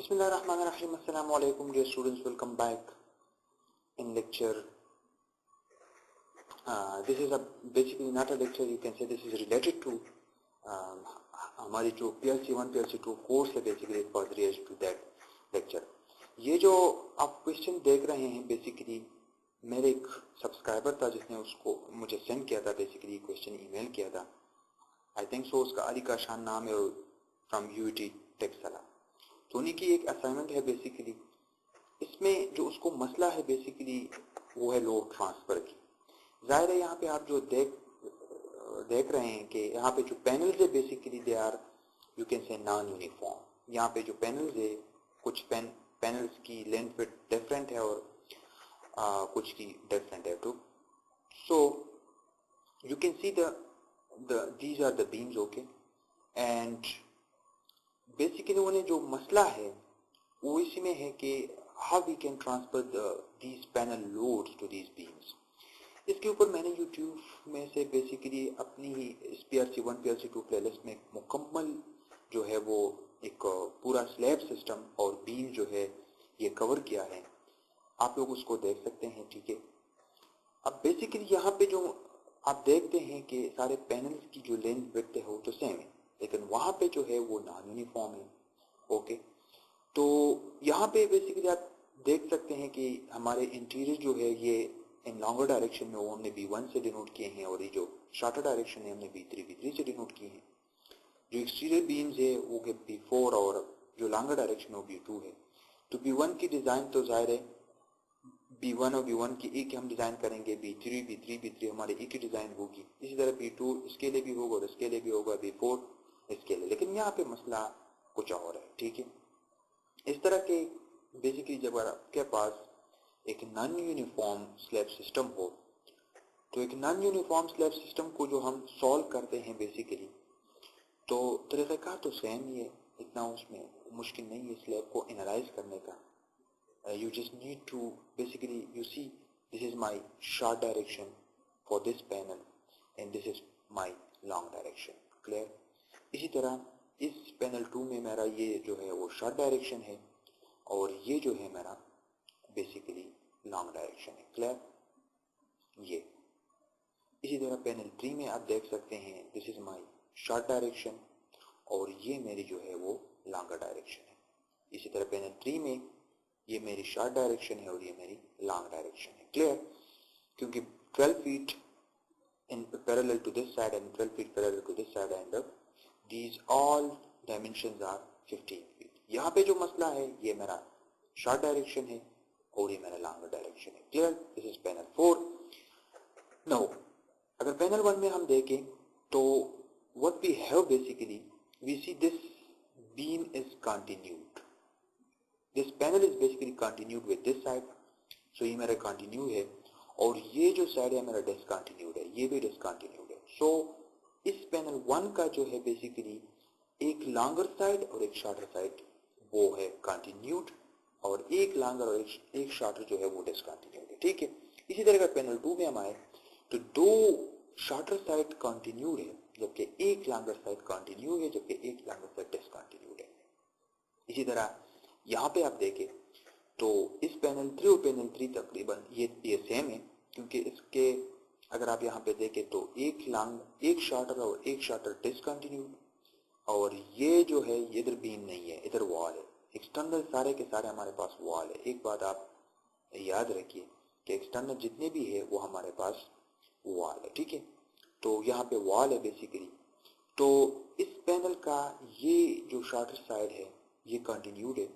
Bismillahirrahmanirrahim. Assalamu alaikum, dear students. Welcome back in lecture. This is basically not a lecture. You can say this is related to हमारी जो PLC 1 PLC 2 course है. Basically it was related to that lecture. ये जो आप question देख रहे हैं basically मेरे एक सब्सक्राइबर था जिसने उसको मुझे सेंड किया था. बेसिकली क्वेश्चन ईमेल किया था. आई थिंक सो उसका अली का शान नाम है फ्रॉम यूटी टेक्सला. तो उन्हीं की एक असाइनमेंट है. बेसिकली इसमें जो उसको मसला है बेसिकली वो है लोड ट्रांसफर की. जाहिर है यहाँ पे आप जो देख रहे हैं कि यहाँ पे जो पैनल्स है basically they are you can say non uniform. यहाँ पे जो पैनल्स है कुछ पैनल्स की लेंथ पे डिफरेंट है और कुछ की डिफरेंट है. तो so you can see these are the beams, okay, and basically उन्हें जो मसला है वो इसी में है कि how we can transfer these panel loads to these beams. इसके ऊपर मैंने YouTube में से बेसिकली अपनी ही PLC 1 PLC 2 प्लेलिस्ट में मुकम्मल जो है वो एक पूरा स्लैब सिस्टम और बीम जो है ये कवर किया है. आप लोग उसको देख सकते हैं. ठीक है. अब बेसिकली यहाँ पे जो आप देखते हैं कि सारे पैनल्स की जो लेंथ विड्थ है वो तो सेम है, लेकिन वहां पे जो है वो नॉन यूनिफॉर्म है. ओके. तो यहाँ पे बेसिकली आप देख सकते हैं कि हमारे इंटीरियर जो है ये इन लॉन्गर डायरेक्शन में वो हमने B1 से डिनोट किए हैं और ये जो शॉर्टर डायरेक्शन है हमने B3 से डिनोट किए हैं. जो एक्सटीरियर बीम्स है वो B4 और जो लॉन्गर डायरेक्शन है वो B2 है. तो B1 की डिजाइन तो जाहिर है B1 और B1 की एक हम डिजाइन करेंगे. B3 हमारे एक ही डिजाइन होगी. इसी तरह B2 इसके लिए भी होगा और इसके लिए भी होगा. B4 इसके लिए. लेकिन यहाँ पे मसला कुछ और है. ठीक है. इस तरह के बेसिकली जब आपके पास एक नॉन यूनिफॉर्म स्लैब सिस्टम हो तो एक नॉन यूनिफॉर्म स्लैब सिस्टम को जो हम सॉल्व करते हैं बेसिकली तो तरीक़ाकार तो सेम ही है. इतना उसमें मुश्किल नहीं है स्लैब को एनालाइज करने का. You just need to basically you see this is my short direction for this panel and this is my long direction. Clear? इसी तरह इस पैनल 2 में मेरा ये जो है वो शॉर्ट डायरेक्शन है और ये जो है मेरा बेसिकली लॉन्ग डायरेक्शन है. क्लियर? ये इसी तरह पैनल 3 में आप देख सकते हैं this is my short direction और ये मेरी जो है वो लॉन्गर डायरेक्शन है. इसी तरह पैनल 3 में ये मेरी शॉर्ट डायरेक्शन है और ये मेरी लॉन्ग डायरेक्शन है. क्लियर? क्योंकि 12 feet in parallel to this side and 12 feet parallel to this side and these all dimensions are 15 feet. यहाँ पे जो मसला है ये मेरा शॉर्ट डायरेक्शन है और ये मेरा लॉन्गर डायरेक्शन है. Clear? This is panel 4. Now अगर पैनल 1 में हम देखें तो what we have basically we see this beam is continued. This panel is basically continued with this side. So ये मेरा कंटिन्यू है और ये जो साइड है मेरा डिसकंटिन्यूड है. ये भी डिसकंटिन्यूड है. सो इस पैनल 1 का जो है बेसिकली एक लॉन्गर साइड और एक शॉर्टर साइड वो है कंटिन्यूड और एक लॉन्गर और एक शॉर्टर जो है वो डिसकंटिन्यूड है. ठीक है. इसी तरह का पैनल 2 में हम आए तो दो शॉर्टर साइड कंटिन्यूड है जबकि एक लॉन्गर साइड कंटिन्यू है जबकि एक लॉन्गर साइड डिसकंटिन्यूड है. इसी तरह यहाँ पे आप देखें तो इस पैनल 3 और पैनल 3 तकरीबन ये सेम है क्योंकि इसके अगर आप यहाँ पे देखें तो एक शॉर्टर और एक शॉर्टर डिसकंटिन्यूड और ये जो है ये इधर बीम नहीं है, इधर वॉल है. एक्सटर्नल सारे के सारे हमारे पास वॉल है. एक बात आप याद रखिए कि एक्सटर्नल जितने भी है वो हमारे पास वॉल है. ठीक है. तो यहाँ पे वॉल है बेसिकली. तो इस पैनल का ये जो शॉर्टर साइड है ये कंटिन्यूड है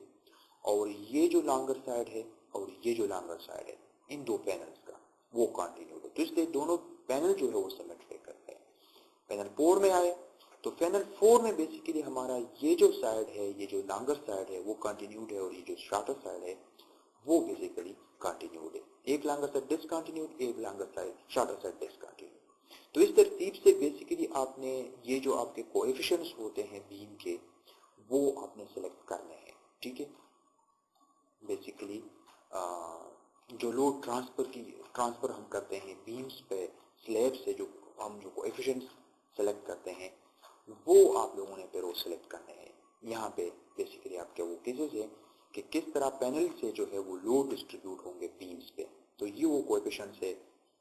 और ये जो लॉन्गर साइड है और ये जो लॉन्गर साइड है इन दो पैनल्स का वो कंटिन्यूड है. तो इसलिए दोनों पैनल जो है वो सिमेट्रिक करते हैं. पैनल 4 में आए तो पैनल 4 में बेसिकली हमारा ये जो साइड है ये जो लॉन्गर साइड है वो कंटिन्यूड है और ये जो शॉर्टर साइड है वो बेसिकली कंटिन्यूड है. एक लॉन्गर साइड डिसकंटिन्यूड, एक longer side shorter side discontinued. तो इस तरतीब से बेसिकली आपने ये जो आपके कोएफिशिएंट्स होते हैं बीम के वो आपने सिलेक्ट करने हैं. ठीक है. बेसिकली जो लोड ट्रांसफर हम करते हैं बीम्स पे स्लैब से जो हम जो कोएफिशिएंट्स सेलेक्ट करते हैं वो आप लोगों ने पे रो सेलेक्ट करने हैं. यहाँ पे बेसिकली आपके वो केसेस है कि किस तरह पैनल से जो है वो लोड डिस्ट्रीब्यूट होंगे बीम्स पे। तो ये वो कोएफिशिएंट्स है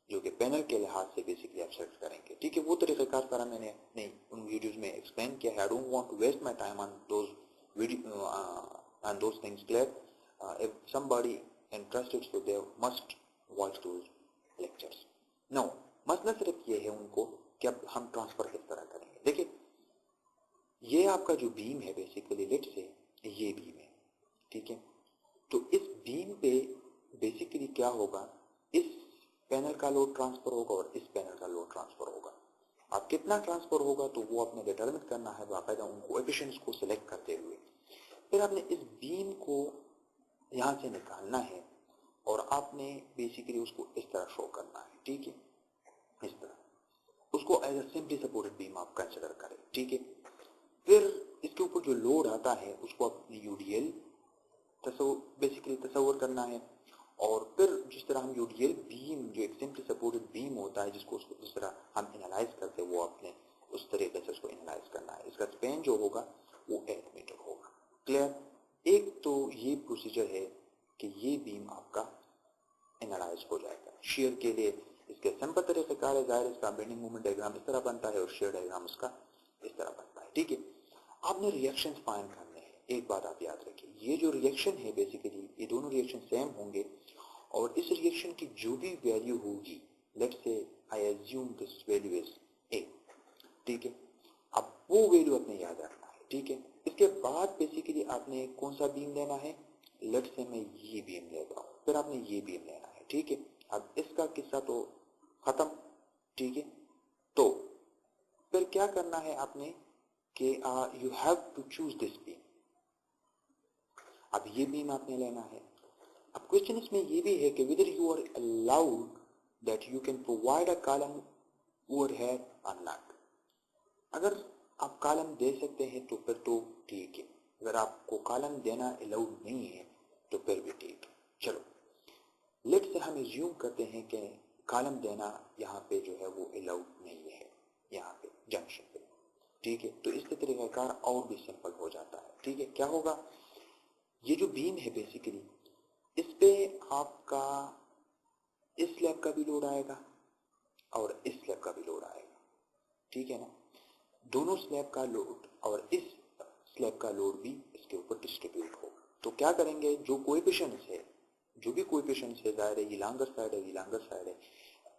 जो कि पैनल के लिहाज से बेसिकली आप सेट करेंगे। ठीक है, वो तरीक़ेकार सारा मैंने नहीं उन वीडियोस में एक्सप्लेन किया है। I don't want to waste my time on those video on those things. Clear? If somebody interested so they must watch those lectures. No, मसला सिर्फ ये है उनको कि अब हम ट्रांसफर किस तरह करेंगे। देखिए, ये आपका जो बीम है बेसिकली लेट से ये बीम है, ठीक है। तो इस बीम पे बेसिकली क्या होगा, इस पैनल का लोड ट्रांसफर होगा और इस पैनल का लोड ट्रांसफर होगा। अब कितना ट्रांसफर होगा तो वो आपने डिटरमिन करना है बाकायदा उन कोएफिशिएंट्स को सिलेक्ट करते हुए। फिर आपने इस बीम को यहां से निकालना है और आपने बेसिकली उसको इस तरह शो करना है, ठीक है, इस तरह उसको as a simply supported beam आप कंसिडर करें, ठीक है। फिर इसके ऊपर जो लोड आता है उसको अपनी यूडीएल बेसिकली तस्वर करना है। और फिर जिस तरह हम यूडीएल बीम जो एक सिंपली सपोर्टेड बीम होता है जिसको जिस तरह हम एनालाइज करते हैं वो आपने उस तरीके से उसको एनालाइज करना है। इसका स्पेन जो होगा वो 8 मीटर होगा। क्लियर? एक तो ये प्रोसीजर है कि ये बीम आपका एनालाइज हो जाएगा। शेयर के लिए इसके सिंपल तरीके कार है, जाहिर इसका बेंडिंग मोमेंट डायग्राम इस तरह बनता है और शेयर डायग्राम उसका इस तरह बनता है, ठीक है। आपने रिएक्शन फाइंड करने हैं। एक बात आप याद रखिए, ये जो रिएक्शन है बेसिकली ये दोनों रिएक्शन सेम होंगे और इस रिएक्शन की जो भी वैल्यू होगी, let's say I assume this value is ए, ठीक है। अब वो वैल्यू आपने याद रखना है, ठीक है। इसके बाद बेसिकली आपने कौन सा बीम लेना है, लेट्स से मैं ये बीम लेता हूं, फिर आपने ये बीम लेना है, ठीक है। अब इसका किस्सा तो खत्म, ठीक है। तो फिर क्या करना है आपने कि you have to choose this beam. अब ये बीम आपने लेना है। अब क्वेश्चन इसमें ये भी है कि whether you are allowed that you can provide a column over here or not। अगर आप कॉलम दे सकते हैं तो फिर तो ठीक है, अगर आपको कॉलम देना अलाउड नहीं है तो फिर भी ठीक है। चलो लेट्स से हम एज्यूम करते हैं कि कॉलम देना यहाँ पे जो है वो अलाउड नहीं है, यहाँ पे जंक्शन पे, ठीक है। तो इसके तरीकाकार और भी सिंपल हो जाता है, ठीक है। क्या होगा, ये जो बीम है बेसिकली इस पे आपका इस स्लैब का भी लोड आएगा और इस स्लैब का भी लोड आएगा, ठीक है ना। दोनों स्लैब का लोड और इस स्लैब का लोड भी इसके ऊपर डिस्ट्रीब्यूट होगा। तो क्या करेंगे, जो कोएफिशिएंट्स है, जो भी कोएफिशिएंट्स है, जाहिर है ये लॉन्गर साइड है, ये लॉन्गर साइड है,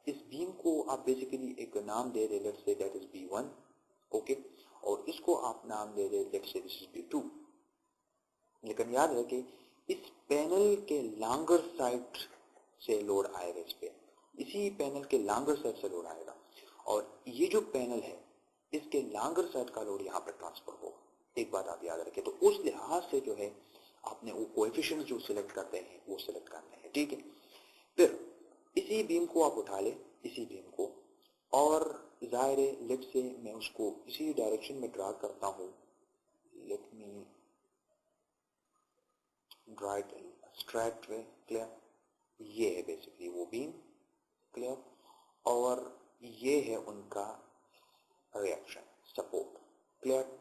इस बीम को आप बेसिकली एक नाम दे रहे, let's say that is B1, okay. और इसको आप नाम दे रहे, let's say this is B2। लेकिन याद है कि इस पैनल के लॉन्गर साइड से लोड आएगा, इस पे इसी पैनल के लॉन्गर साइड से लोड आएगा और ये जो पैनल है इसके लॉन्गर साइड का लोड यहाँ पे ट्रांसफर होगा। एक बात आप याद रखें। तो उस लिहाज से जो है आपने वो कोएफिशिएंट्स जो सिलेक्ट करते हैं वो सिलेक्ट करने हैं, ठीक है। फिर इसी बीम को आप उठा ले, इसी बीम को, और जाहिर है लेट से मैं उसको इसी डायरेक्शन में ड्रा करता हूं। Let me draw it in straight way. Clear? ये है बेसिकली वो बीम, क्लियर। और ये है उनका रिएक्शन सपोर्ट, क्लियर।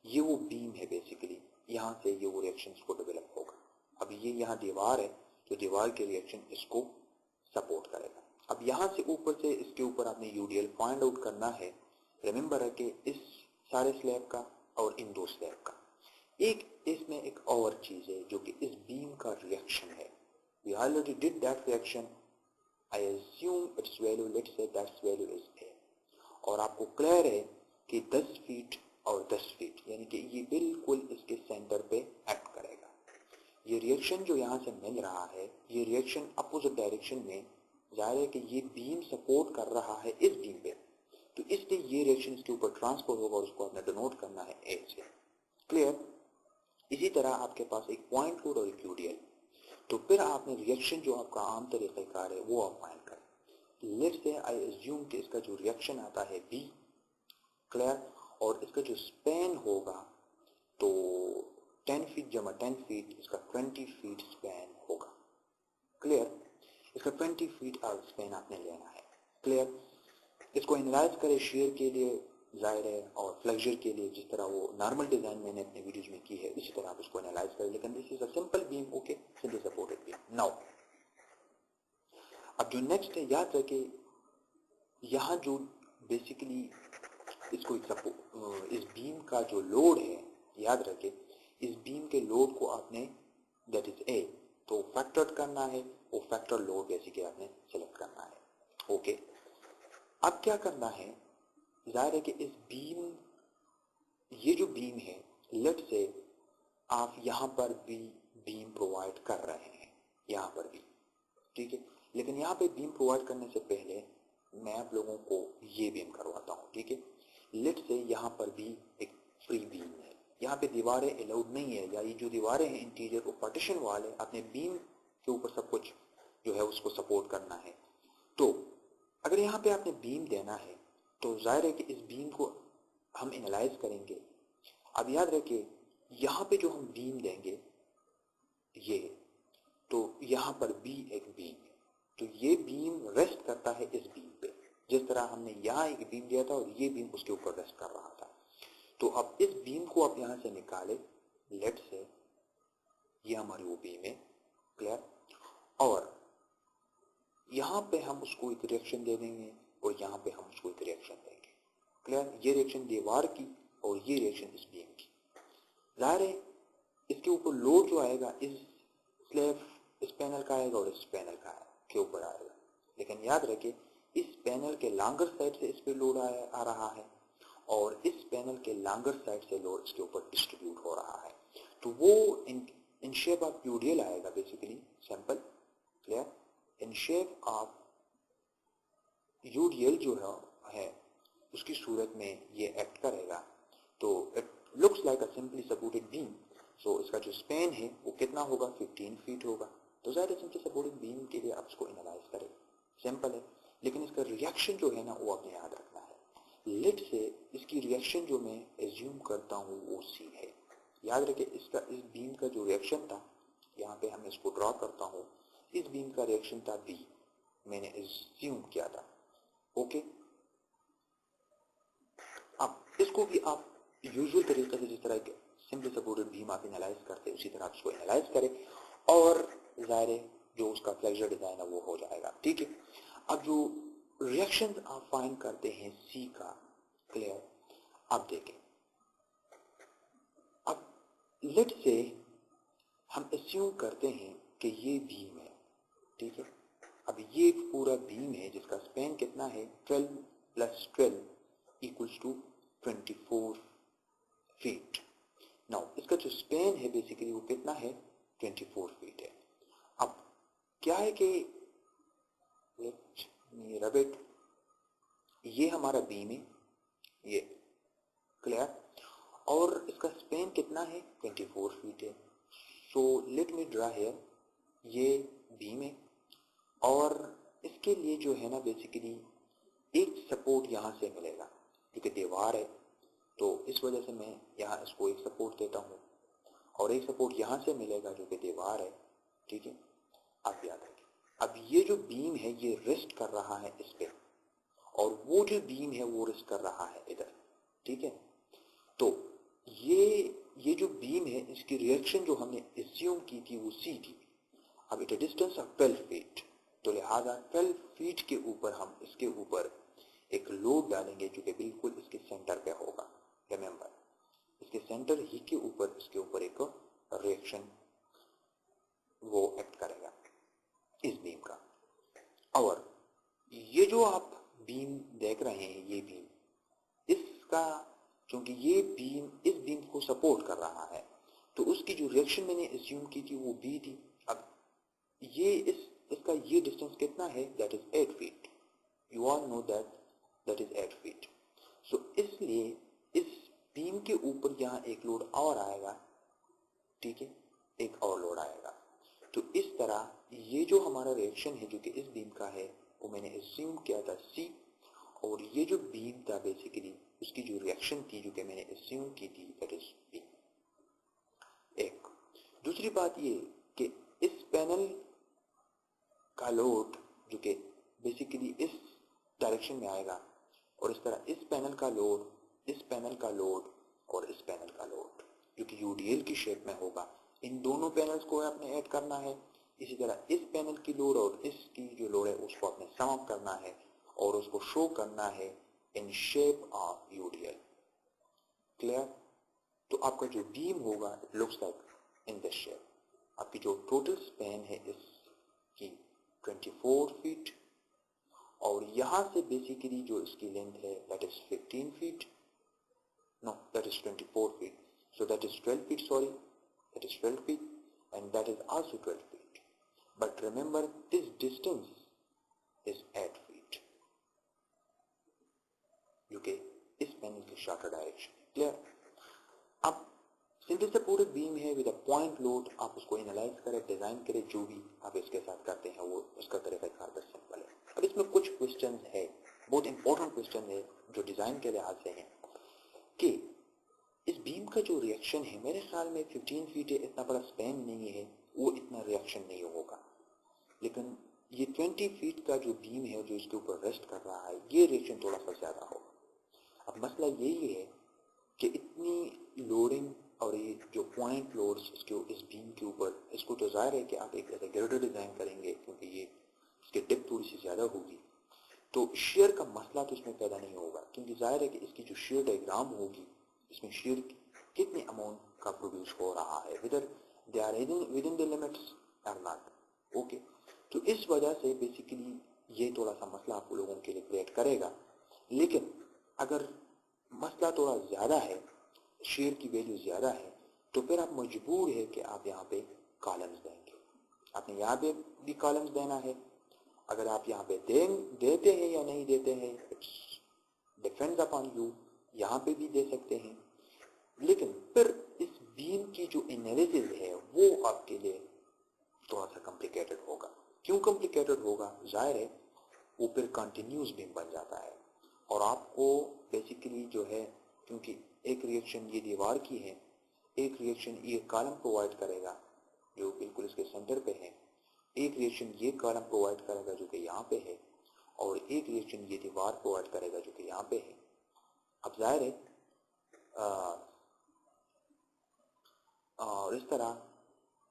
ये वो बीम है बेसिकली, यहां से ये वो रिएक्शंस को डेवलप होगा। अब ये यहाँ दीवार है तो दीवार के रिएक्शन इसको सपोर्ट करेगा। अब यहां से ऊपर से इसके ऊपर आपने यूडीएल फाइंड आउट करना है। रिमेंबर है कि इस सारे स्लैब का और इन दो स्लैब का। एक इसमें एक और चीज है जो कि इस बीम का रिएक्शन है। We already did that reaction. I assume its value, let's say that's value is A. और आपको क्लियर है कि 10 फीट और 10 फीट यानी कि ये बिल्कुल इसके सेंटर पे एक्ट करेगा। ये रिएक्शन जो यहाँ से मिल रहा है, ये रिएक्शन अपोजिट डायरेक्शन में, जाहिर है कि ये बीम सपोर्ट कर रहा है इस बीम पे, तो इसलिए ये रिएक्शन इसके ऊपर ट्रांसफर होगा और उसको आपने डिनोट करना है ए से। क्लियर? इसी तरह आपके पास एक पॉइंट लोड और एक यूडीएल। तो फिर आपने रिएक्शन जो आपका आम तरीक़ेकार है वो आप फाइंड करें। लेट्स से आई अज्यूम कि इसका जो रिएक्शन आता है बी, क्लियर, और इसका जो स्पैन होगा तो 10 फीट जमा 10 फीट, इसका 20 फीट स्पैन होगा, क्लियर। इसका 20 फीट स्पैन आपने लेना है, क्लियर। इसको एनालाइज करें शेयर के लिए जाहिर है, और फ्लेक्चर के लिए जिस तरह वो नॉर्मल डिजाइन मैंने अपने वीडियोज में की है इसी तरह आप उसको एनालाइज करें, लेकिन this is a simple beam, okay, simply supported beam. Now अब जो नेक्स्ट है, याद रखे यहाँ जो बेसिकली इसको इस बीम का जो लोड है, याद रखे इस बीम के लोड को आपने दैट इज ए तो फैक्टर करना है, वो फैक्टर लोड बेसिकली आपने सेलेक्ट करना है, ओके। अब क्या करना है, जाहिर है कि इस बीम, ये जो बीम है, लेट से आप यहां पर भी बीम प्रोवाइड कर रहे हैं, यहां पर भी, ठीक है, लेकिन यहां पे बीम प्रोवाइड करने से पहले मैं आप लोगों को ये बीम करवाता हूं, ठीक है। लेट से यहां पर भी एक फ्री बीम है, यहाँ पे दीवारें अलाउड नहीं है, या ये जो दीवारें हैं इंटीरियर वो पार्टीशन वाल है, अपने बीम के ऊपर सब कुछ जो है उसको सपोर्ट करना है। तो अगर यहाँ पे आपने बीम देना है तो जाहिर है कि इस बीम को हम एनालाइज करेंगे। अब याद रखिए यहाँ पे जो हम बीम देंगे ये, तो यहाँ पर भी एक बीम है, तो ये बीम रेस्ट करता है इस बीम पे, जिस तरह हमने यहाँ एक बीम दिया था और ये बीम उसके ऊपर रेस्ट कर रहा था। तो अब इस बीम को आप यहां से निकाले, लेट से ये हमारी वो बीम है, क्लियर, और यहां पे हम उसको एक रिएक्शन दे देंगे और यहां पे हम उसको एक रिएक्शन देंगे, क्लियर। ये रिएक्शन दीवार की और ये रिएक्शन इस बीम की। जाहिर है इसके ऊपर लोड जो आएगा इस स्लैब इस पैनल का आएगा और इस पैनल का के ऊपर आएगा, लेकिन याद रखिए इस पैनल के लॉन्गर साइड से इस पे लोड आ रहा है और इस पैनल के लॉन्गर साइड से लोड इसके ऊपर डिस्ट्रीब्यूट हो रहा है, तो वो इन शेप ऑफ यूडीएल आएगा, basically simple, clear, in shape of UDL जो है उसकी सूरत में ये एक्ट करेगा। तो it looks like a simply supported beam. So इसका जो स्पेन है वो कितना होगा, 15 फीट होगा। तो ज़्यादा सिंपली सपोर्टेड बीम के लिए आप इसको एनालाइज करें, सिंपल है, लेकिन इसका रिएक्शन जो है ना वो आपने याद रखना है। लेट से इसकी रिएक्शन जो मैं एज्यूम करता हूँ वो सी है, याद रखे इसका इस बीम का जो रिएक्शन था, यहाँ पे हम इसको ड्रॉ करता हूँ, इस बीम का रिएक्शन था बी, मैंने एज्यूम किया था, ओके। अब इसको भी आप यूजुअल तरीके से जिस तरह सिंपल सपोर्टेड बीम आप एनालाइज करते हैं उसी तरह आप इसको एनालाइज करें और जाहिर है जो उसका फ्लेक्चर डिजाइन है वो हो जाएगा, ठीक है। अब जो रिएक्शन आप फाइंड करते हैं सी का, क्लियर, अब देखें, अब लेट से हम एज्यूम करते हैं कि ये बीम है, ठीक है। अब ये पूरा बीम है जिसका स्पेन कितना है, 12 + 12 = 24 फीट। नाउ इसका जो स्पेन है बेसिकली वो कितना है, 24 फीट है। अब क्या है कि लेट मी रब इट, ये हमारा बीम है, ये, क्लियर, और इसका स्पेन कितना है, 24 फीट है। So let me draw here, ये बीम है और इसके लिए जो है ना बेसिकली एक सपोर्ट यहां से मिलेगा क्योंकि दीवार है, तो इस वजह से मैं यहाँ इसको एक सपोर्ट देता हूँ और एक सपोर्ट यहां से मिलेगा जो कि दीवार है, ठीक है। अब याद रखिए अब ये जो बीम है ये रेस्ट कर रहा है इस पे और वो जो बीम है वो रेस्ट कर रहा है इधर, ठीक है। तो ये जो बीम है इसकी रिएक्शन जो हमने एज्यूम की थी वो सी थी। अब इट डिस्टेंस ऑफ 12 फीट, तो लिहाजा 12 फीट के ऊपर हम इसके ऊपर एक लोड डालेंगे जो कि बिल्कुल इसके सेंटर पे होगा। रिमेंबर इसके सेंटर ही के ऊपर इसके ऊपर एक रिएक्शन वो एक्ट करेगा इस बीम का। और ये जो आप बीम देख रहे हैं ये बीम, इसका क्योंकि ये बीम इस बीम को सपोर्ट कर रहा है तो उसकी जो रिएक्शन मैंने एज्यूम की थी वो बी थी। अब ये इसका ये डिस्टेंस कितना है, that is 8 feet. You all know that is 8 feet. So इसलिए इस बीम के ऊपर यहाँ एक लोड और आएगा, ठीक है, एक और लोड आएगा। तो इस तरह ये जो हमारा रिएक्शन है जो कि इस बीम का है वो मैंने एज्यूम किया था सी, और ये जो बीम था बेसिकली उसकी जो रिएक्शन थी जो कि मैंने एज्यूम की थी दैट इज बी। एक दूसरी बात ये कि इस पैनल का लोड जो कि बेसिकली इस डायरेक्शन में आएगा और इस तरह इस पैनल का लोड इस पैनल का लोड और इस पैनल का लोड जो कि यूडीएल की शेप में होगा, इन दोनों पैनल्स को आपने ऐड करना है। इसी तरह इस पैनल की लोड और इसकी जो लोड है उसको आपने सम अप करना है और उसको शो करना है इन शेप ऑफ यूडीएल। क्लियर? तो आपका जो बीम होगा it looks like in this shape. आपकी जो टोटल स्पैन है इसकी 24 फीट और यहां से बेसिकली जो इसकी लेंथ है that is 15 feet, no that is 24 feet, so that is 12 feet, sorry, that is 12 feet and that is also 12 feet, but remember this distance is 8 feet क्योंकि इस पैनल की शॉर्टर डायरेक्शन। क्लियर? अब simple से पूरे beam है with a point load, आप उसको analyse करें, डिजाइन करें, जो भी आप इसके साथ करते हैं वो उसका तरीका बस सिंपल है। अब इसमें कुछ क्वेश्चन है, बहुत इंपॉर्टेंट क्वेश्चन है जो डिजाइन के लिहाज से है कि इस बीम का जो रिएक्शन है, मेरे ख्याल में 15 फीट है, इतना बड़ा स्पैन नहीं है, वो इतना रिएक्शन नहीं होगा, लेकिन ये 20 फीट का जो बीम है जो इसके ऊपर रेस्ट कर रहा है ये रिएक्शन थोड़ा सा ज्यादा होगा। अब मसला यही है कि इतनी लोडिंग और ये जो पॉइंट लोड्स इसके इस बीम के ऊपर, इसको तो जाहिर है कि आप एक ऐसा गर्डर डिजाइन करेंगे क्योंकि ये इसकी डेप्थ थोड़ी सी ज्यादा होगी, तो शेयर का मसला तो इसमें पैदा नहीं होगा क्योंकि जाहिर है कि इसकी जो शेयर डायग्राम होगी इसमें शेयर कितने अमाउंट का प्रोड्यूस हो रहा है, whether they are within the limits or not, okay? तो इस वजह से बेसिकली ये थोड़ा सा मसला आप लोगों के लिए क्रिएट करेगा, लेकिन अगर मसला थोड़ा ज्यादा है, शेयर की वैल्यू ज्यादा है, तो फिर आप मजबूर है कि आप यहाँ पे कॉलम्स देंगे। आपने यहाँ पे भी कॉलम्स देना है, अगर आप यहाँ पे देते हैं या नहीं देते हैं इट्स डिपेंड्स अपॉन यू, यहाँ पे भी दे सकते हैं, लेकिन फिर इस बीम की जो एनालिसिस है वो आपके लिए थोड़ा सा कॉम्प्लिकेटेड होगा। क्यों कॉम्प्लिकेटेड होगा? जाहिर है वो फिर कंटिन्यूस बीम बन जाता है और आपको बेसिकली जो है, क्योंकि एक रिएक्शन ये दीवार की है, एक रिएक्शन ये कॉलम प्रोवाइड करेगा जो बिल्कुल इसके सेंटर पे है, एक रिएक्शन ये कॉलम प्रोवाइड करेगा जो कि यहाँ पे है, और एक रिएक्शन ये दीवार प्रोवाइड करेगा जो कि यहाँ पे है। अब जाहिर है और इस तरह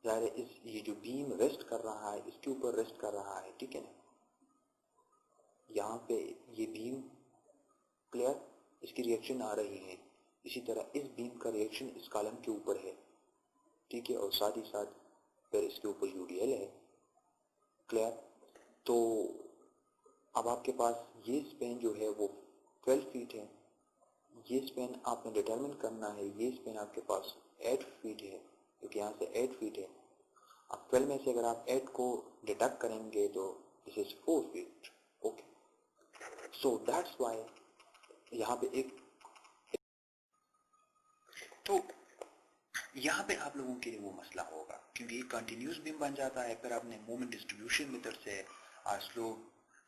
जाहिर है इस ये जो बीम रेस्ट कर रहा है इसके ऊपर रेस्ट कर रहा है, ठीक है ना, यहाँ पे ये बीम, क्लियर, इसकी रिएक्शन आ रही है, इसी तरह इस बीम का रिएक्शन इस कॉलम के ऊपर है, ठीक है, और साथ ही साथ फिर इसके ऊपर यूडीएल है। क्लियर? तो अब आपके पास ये स्पेन जो है वो 12 फीट है, ये स्पेन आपने डिटरमिन करना है, ये स्पेन आपके पास 8 फीट है क्योंकि यहाँ से 8 फीट है। अब 12 में से अगर आप 8 को डिडक्ट करेंगे तो this is 4 feet, okay. So that's why यहाँ पे एक, तो यहाँ पे आप लोगों के लिए वो मसला होगा क्योंकि ये कंटिन्यूस बीम बन जाता है, फिर आपने मोमेंट डिस्ट्रीब्यूशन मेथड से और स्लो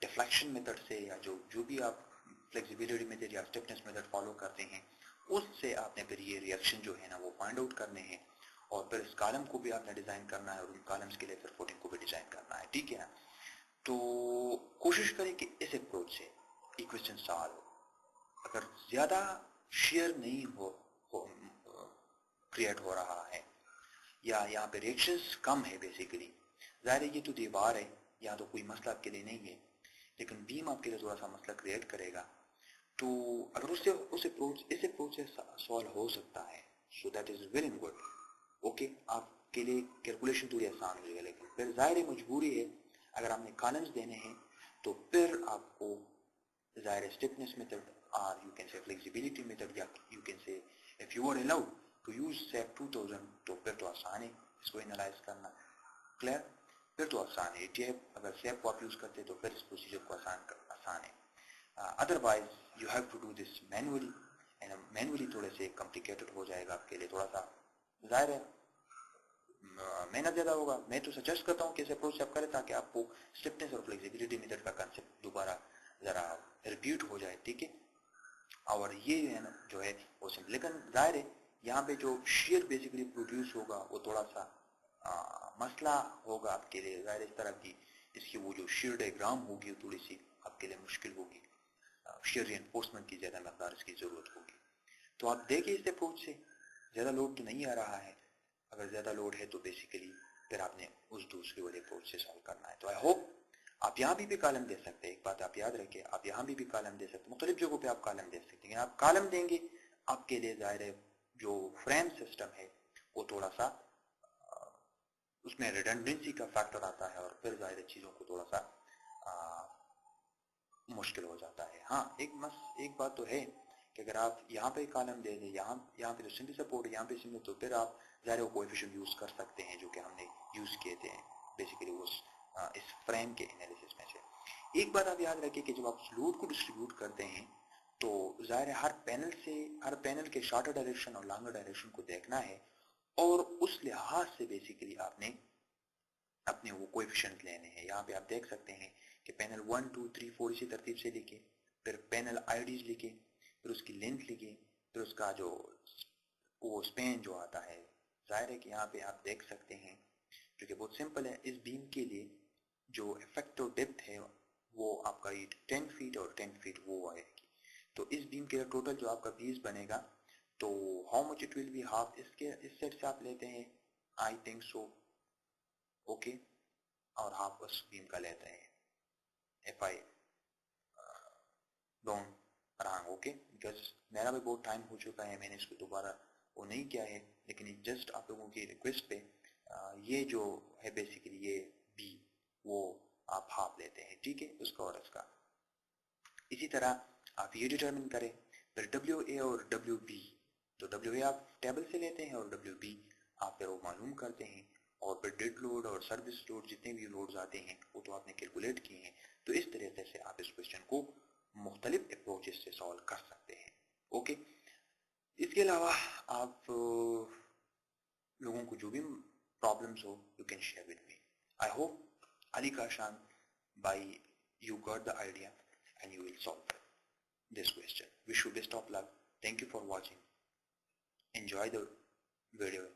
डिफ्लेक्शन मेथड से या जो भी आप फ्लेक्सिबिलिटी मेथड या स्टिफनेस मेथड फॉलो करते हैं उससे आपने फिर ये रिएक्शन जो है ना वो फाइंड आउट करने हैं और फिर इस कॉलम को भी आपने डिजाइन करना है और उन कॉलम्स के लिए फिर फुटिंग को भी डिजाइन करना है, ठीक है ना। तो कोशिश करें कि इस अप्रोच से इक्वेशन सॉल्व हो। अगर ज्यादा शेयर नहीं हो क्रिएट हो रहा है या यहाँ पे रिएक्शंस कम है, बेसिकली जाहिर है ये तो दीवार है, यहाँ तो कोई मसला आपके लिए नहीं है, लेकिन बीम आपके लिए थोड़ा सा मसला क्रिएट करेगा, तो अगर उससे इस अप्रोच से सॉल्व हो सकता है so that is very good, okay. आपके लिए कैलकुलेशन थोड़ी आसान हो जाएगी, लेकिन फिर जाहिर है मजबूरी है, अगर आपने कॉलम्स देने हैं तो फिर आपको जाहिर है स्टिफनेस मेथड और you can say flexibility method या you can say if you are allowed to use SAP 2000 तो फिर तो आसान है इसको एनालाइज करना। क्लियर? फिर तो आसान है, अगर सेप को आप यूज करते तो फिर इस प्रोसीजर को आसान है। Otherwise you have to do this manually and manually थोड़े से कॉम्प्लिकेटेड हो जाएगा आपके लिए, थोड़ा सा जाहिर है मेहनत ज्यादा होगा। मैं तो सजेस्ट करता हूँ कि इस अप्रोच से आप करें ताकि आपको स्टिफनेस और फ्लेक्सिबिलिटी मेथड का कंसेप्ट दोबारा जरा रिपीट हो जाए, ठीक है। और ये है ना जो है वो सिंपल, लेकिन जाहिर है यहाँ पे जो शेयर बेसिकली प्रोड्यूस होगा वो थोड़ा सा मसला होगा आपके लिए, जाहिर इस तरह की इसकी वो जो शेयर डायग्राम होगी थोड़ी सी आपके लिए मुश्किल होगी, शेयर रिइंफोर्समेंट की ज्यादा मकदार इसकी जरूरत होगी। तो आप देखिए इस अप्रोच से ज़्यादा लोड तो नहीं आ रहा है। अगर ज़्यादा लोड है तो बेसिकली फिर आपने उस दूसरे वाले अप्रोच से सॉल्व करना है। तो आई होप आप यहाँ भी कॉलम दे सकते हैं। एक बात आप याद रखिए, आप यहाँ भी कॉलम दे सकते हैं, मुख्तलिफ जगहों पे आप कॉलम दे सकते हैं। आप कॉलम देंगे आपके लिए ज़ाहिर है जो फ्रेम सिस्टम है वो थोड़ा सा उसमें रिडंडेंसी का फैक्टर आता है और फिर ज़ाहिर चीज़ों को थोड़ा सा मुश्किल हो जाता है। हाँ, एक बात तो है कि अगर आप यहाँ पे कॉलम दे दें, यहाँ पे तो सिंपल सपोर्ट है, यहाँ पे सिंपल, तो फिर आप ज़ाहिर कोएफिशिएंट यूज कर सकते हैं जो कि हमने यूज किए थे बेसिकली उस इस फ्रेम के एनालिसिस में से। एक बात आप याद रखिए कि जब आप लोड को डिस्ट्रीब्यूट करते हैं तो जाहिर है हर पैनल के शॉर्टर डायरेक्शन और लॉन्गर डायरेक्शन को देखना है और उस लिहाज से बेसिकली आपने अपने वो कोएफिशिएंट लेने हैं। यहाँ पे आप देख सकते हैं कि पैनल 1 2 3 4 इसी तरतीब से लिखे, फिर पैनल आईडीज लिखे, फिर उसकी लेंथ लिखे, फिर उसका जो वो स्पेन जो आता है। जाहिर है कि यहाँ पे आप देख सकते हैं जो कि बहुत सिंपल है, इस बीम के लिए जो इफेक्टिव डेप्थ है वो आपका 10 फीट और 10 फीट वो आएगी। तो इस बीम के टोटल जो आपका पीस बनेगा तो how much it will be half, इसके इस सेट से आप लेते हैं आई थिंक सो ओके, और हाफ उस बीम का लेते हैं if I don't wrong okay, because मेरा भी बहुत टाइम हो चुका है, मैंने इसको दोबारा वो नहीं किया है, लेकिन जस्ट आप लोगों की रिक्वेस्ट पे ये जो है बेसिकली ये बी वो आप हाफ लेते हैं, ठीक है, उसका और इसका। इसी तरह आप ये डिटरमिन करें फिर डब्ल्यू ए और डब्ल्यू बी, तो डब्ल्यू ए आप टेबल से लेते हैं और डब्ल्यू बी आप फिर वो मालूम करते हैं और फिर डेड लोड और सर्विस लोड जितने भी लोड्स आते हैं वो तो आपने कैलकुलेट किए हैं। तो इस तरीके से आप इस क्वेश्चन को मुख्तलिफ अप्रोचेस से सॉल्व कर सकते हैं। ओके, इसके अलावा आप लोगों को जो भी प्रॉब्लम्स हो you can share with me. I hope Ali Kashan by you got the idea and you will solve this question. Wish you best of luck. Thank you for watching. Enjoy the video.